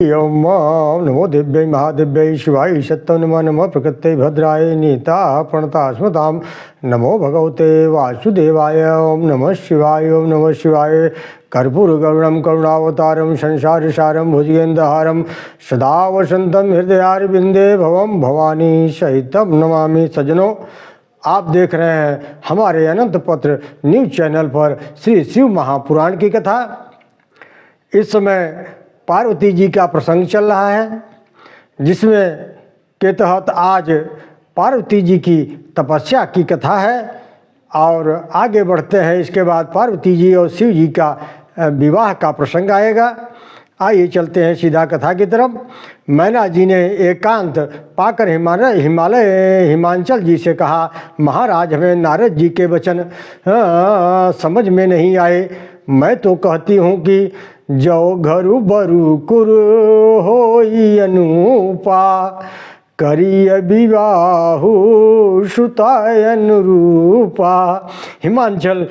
ओम नमो दिव्यै महादिव्यै शिवाय सत्यं नमः नमः प्रकृत्यै भद्राय नीता प्रणता स्मतां नमो भगवते वासुदेवाय ओम नमः शिवाय ओम नमः शिवाय कर्पूरगौरं करुणावतारं संसारसारं भुजगेन्द्रहारं सदा वसन्तं हृदयारविन्दे भवं भवानी सहितं नमामि। सज्जनों, आप देख रहे हैं हमारे अनंत पत्र न्यूज़ चैनल पर श्री शिव महापुराण की कथा। इस समय पार्वती जी का प्रसंग चल रहा है, जिसमें के तहत आज पार्वती जी की तपस्या की कथा है। और आगे बढ़ते हैं, इसके बाद पार्वती जी और शिव जी का विवाह का प्रसंग आएगा। आइए चलते हैं सीधा कथा की तरफ। मैना जी ने एकांत पाकर हिमांचल जी से कहा, महाराज हमें नारद जी के वचन समझ में नहीं आए। मैं तो कहती हूँ कि जो घरु बरु कुर होई अनुपा करिय विवाहु सुताय अनुरूपा। हिमांचल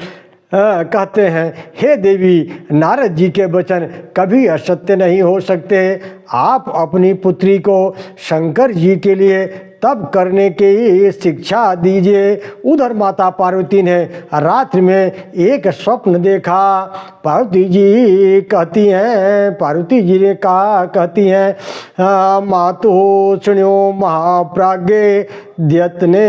कहते हैं, हे देवी, नारद जी के वचन कभी असत्य नहीं हो सकते। आप अपनी पुत्री को शंकर जी के लिए तब करने की शिक्षा दीजिए। उधर माता पार्वती ने रात्रि में एक स्वप्न देखा। पार्वती जी ने कहा कहती हैं, मातु सुण्यो महाप्राज्ञे द्यतने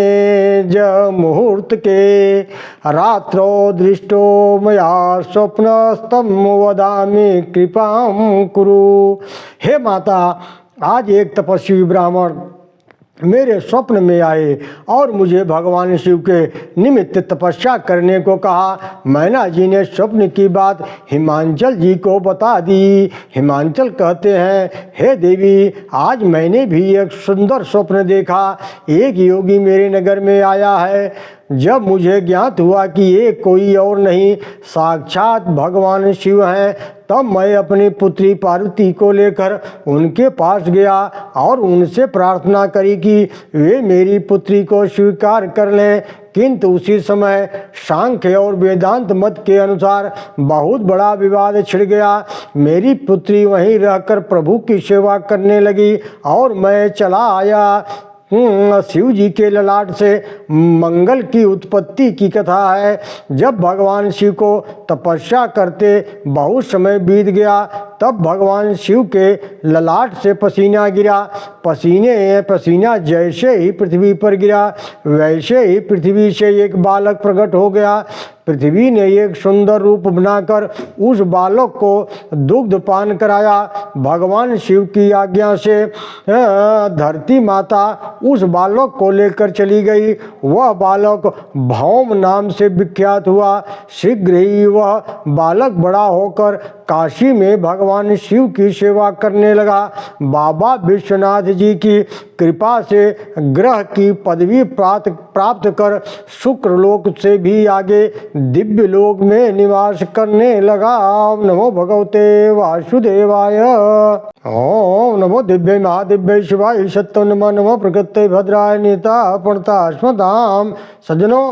ज मुहूर्त के रात्रो दृष्टो मया स्वप्नस्तम वदामि कृपां कुरु। हे माता, आज एक तपस्वी ब्राह्मण मेरे स्वप्न में आए और मुझे भगवान शिव के निमित्त तपस्या करने को कहा। मैना जी ने स्वप्न की बात हिमांचल जी को बता दी। हिमांचल कहते हैं, हे देवी, आज मैंने भी एक सुंदर स्वप्न देखा। एक योगी मेरे नगर में आया है। जब मुझे ज्ञात हुआ कि ये कोई और नहीं साक्षात भगवान शिव हैं, तब मैं अपनी पुत्री पार्वती को लेकर उनके पास गया और उनसे प्रार्थना करी कि वे मेरी पुत्री को स्वीकार कर लें। किंतु उसी समय सांख्य और वेदांत मत के अनुसार बहुत बड़ा विवाद छिड़ गया। मेरी पुत्री वहीं रहकर प्रभु की सेवा करने लगी और मैं चला आया। शिव जी के ललाट से मंगल की उत्पत्ति की कथा है। जब भगवान शिव को तपस्या करते बहुत समय बीत गया, तब भगवान शिव के ललाट से पसीना गिरा। पसीना जैसे ही पृथ्वी पर गिरा, वैसे ही पृथ्वी से एक बालक प्रकट हो गया। पृथ्वी ने एक सुंदर रूप बनाकर उस बालक को दुग्ध पान कराया। भगवान शिव की आज्ञा से धरती माता उस बालक को लेकर चली गई। वह बालक भौम नाम से विख्यात हुआ। शीघ्र ही वह बालक बड़ा होकर काशी में भगवान शिव की सेवा करने लगा। बाबा विश्वनाथ जी की कृपा से ग्रह की पदवी प्राप्त कर शुक्रलोक से भी आगे दिव्य लोक में निवास करने लगा। ओम नमो भगवते वासुदेवाय। ओम नमो दिव्यै महादिव्यै शिवाय सत्यं नमः नमः प्रकृत्यै भद्राय नीता प्रणता स्मतां। सज्जनों,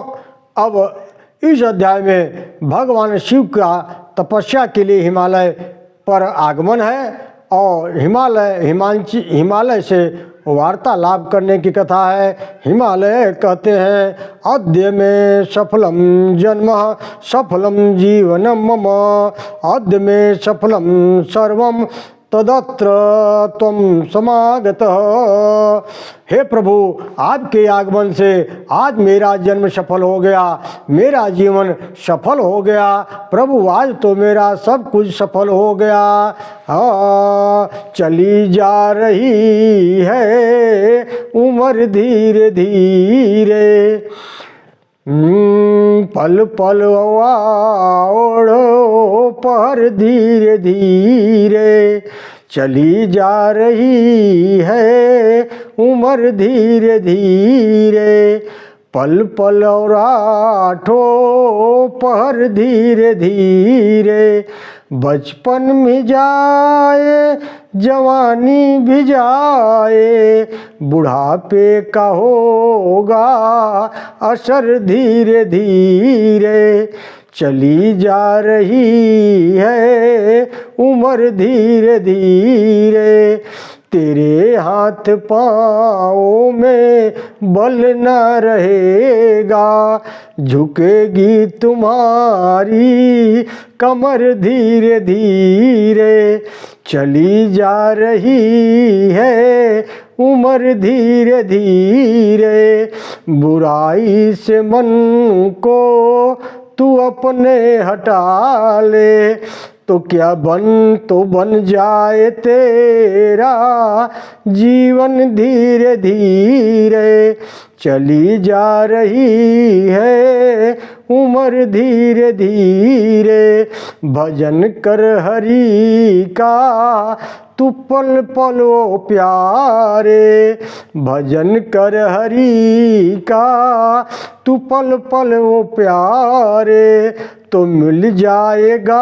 अब इस अध्याय में भगवान शिव का तपस्या के लिए हिमालय पर आगमन है और हिमालय से वार्तालाप करने की कथा है। हिमालय कहते हैं, अद्य में सफलम जन्म सफलम जीवनम मम अद्य में सफलम सर्वम तदत्र त्वं समागतः। हे प्रभु, आपके आगमन से आज मेरा जन्म सफल हो गया, मेरा जीवन सफल हो गया। प्रभु, आज तो मेरा सब कुछ सफल हो गया। चली जा रही है उम्र धीरे धीरे, पल पल ओढ़ो पर धीरे धीरे। चली जा रही है उम्र धीरे धीरे, पल पल और आठों पहर धीरे धीरे। बचपन में जाए जवानी भी जाए, बुढ़ापे का होगा असर धीरे धीरे। चली जा रही है उम्र धीरे धीरे, तेरे हाथ पाँव में बल न रहेगा, झुकेगी तुम्हारी कमर धीरे धीरे। चली जा रही है उम्र धीरे धीरे, बुराई से मन को तू अपने हटा ले, तो क्या बन जाए तेरा जीवन धीरे धीरे। चली जा रही है उम्र धीरे धीरे, भजन कर हरि का तू पल पल ओ प्यारे, भजन कर हरि का तू पल पल ओ प्यारे, तो मिल जाएगा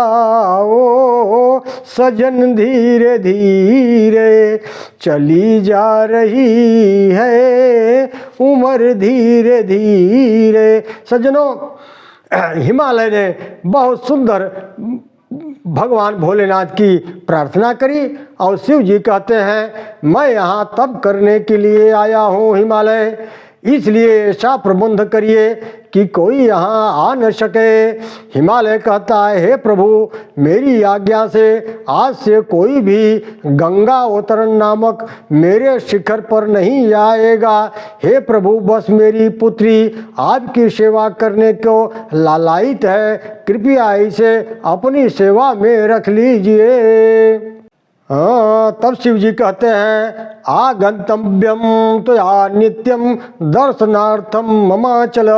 ओ सजन धीरे धीरे। चली जा रही है उम्र धीरे धीरे। सज्जनों, हिमालय ने बहुत सुंदर भगवान भोलेनाथ की प्रार्थना करी और शिव जी कहते हैं, मैं यहाँ तप करने के लिए आया हूँ हिमालय, इसलिए ऐसा प्रबंध करिए कि कोई यहाँ आ न सके। हिमालय कहता है, हे प्रभु, मेरी आज्ञा से आज से कोई भी गंगा अवतरण नामक मेरे शिखर पर नहीं आएगा। हे प्रभु, बस मेरी पुत्री आपकी सेवा करने को लालायित है, कृपया इसे अपनी सेवा में रख लीजिए। तब शिव जी कहते हैं, आगंतव्यम त्वया नित्यम दर्शनार्थम ममाचल,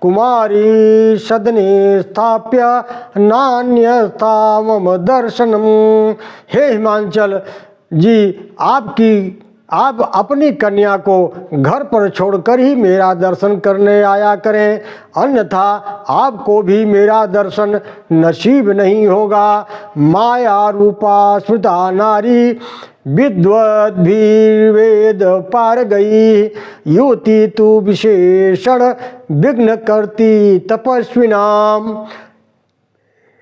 कुमारी सदने स्थाप्य नान्यथा मम दर्शनम। हे हिमांचल जी, आप अपनी कन्या को घर पर छोड़कर ही मेरा दर्शन करने आया करें, अन्यथा आपको भी मेरा दर्शन नसीब नहीं होगा। माया रूपा स्मृता नारी विद्वत भी वेद पार गई, युवती तू विशेषण विघ्न करती तपस्विनाम।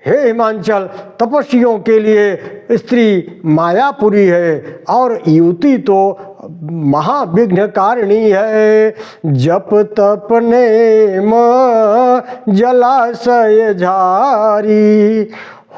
हे हिमांचल, तपस्वियों के लिए स्त्री मायापुरी है और युवती तो महाविघ्न कारिणी है। जप तप नेम जलाशय झारी,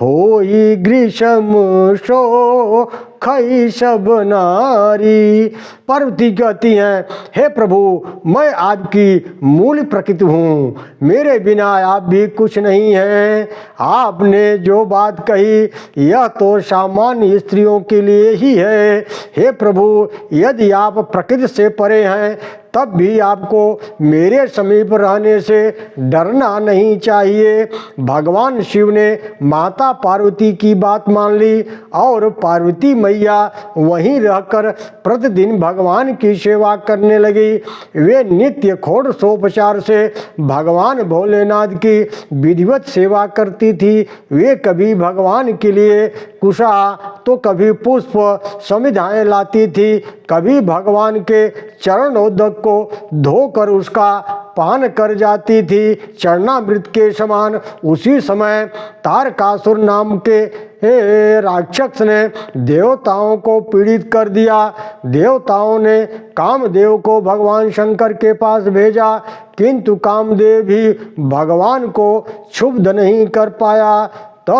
होई ग्रीष्म शो खई सब नारी। पार्वती कहती हैं, हे प्रभु, मैं आपकी मूल प्रकृति हूँ, मेरे बिना आप भी कुछ नहीं है। आपने जो बात कही यह तो सामान्य स्त्रियों के लिए ही है। हे प्रभु, यदि आप प्रकृति से परे हैं तब भी आपको मेरे समीप रहने से डरना नहीं चाहिए। भगवान शिव ने माता पार्वती की बात मान ली और पार्वती मैया वहीं रहकर प्रतिदिन भगवान की सेवा करने लगी। वे नित्य षोडशोपचार से भगवान भोलेनाथ की विधिवत सेवा करती थी। वे कभी भगवान के लिए कुशा तो कभी पुष्प समिधाएँ लाती थी, कभी भगवान के चरणोदक को धोकर उसका पान कर जाती थी चरणामृत के समान। उसी समय तारकासुर नाम के राक्षस ने देवताओं को पीड़ित कर दिया। देवताओं ने कामदेव को भगवान शंकर के पास भेजा, किंतु कामदेव भी भगवान को क्षुब्ध नहीं कर पाया। तो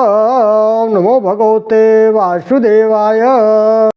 नमो भगवते वासुदेवाय।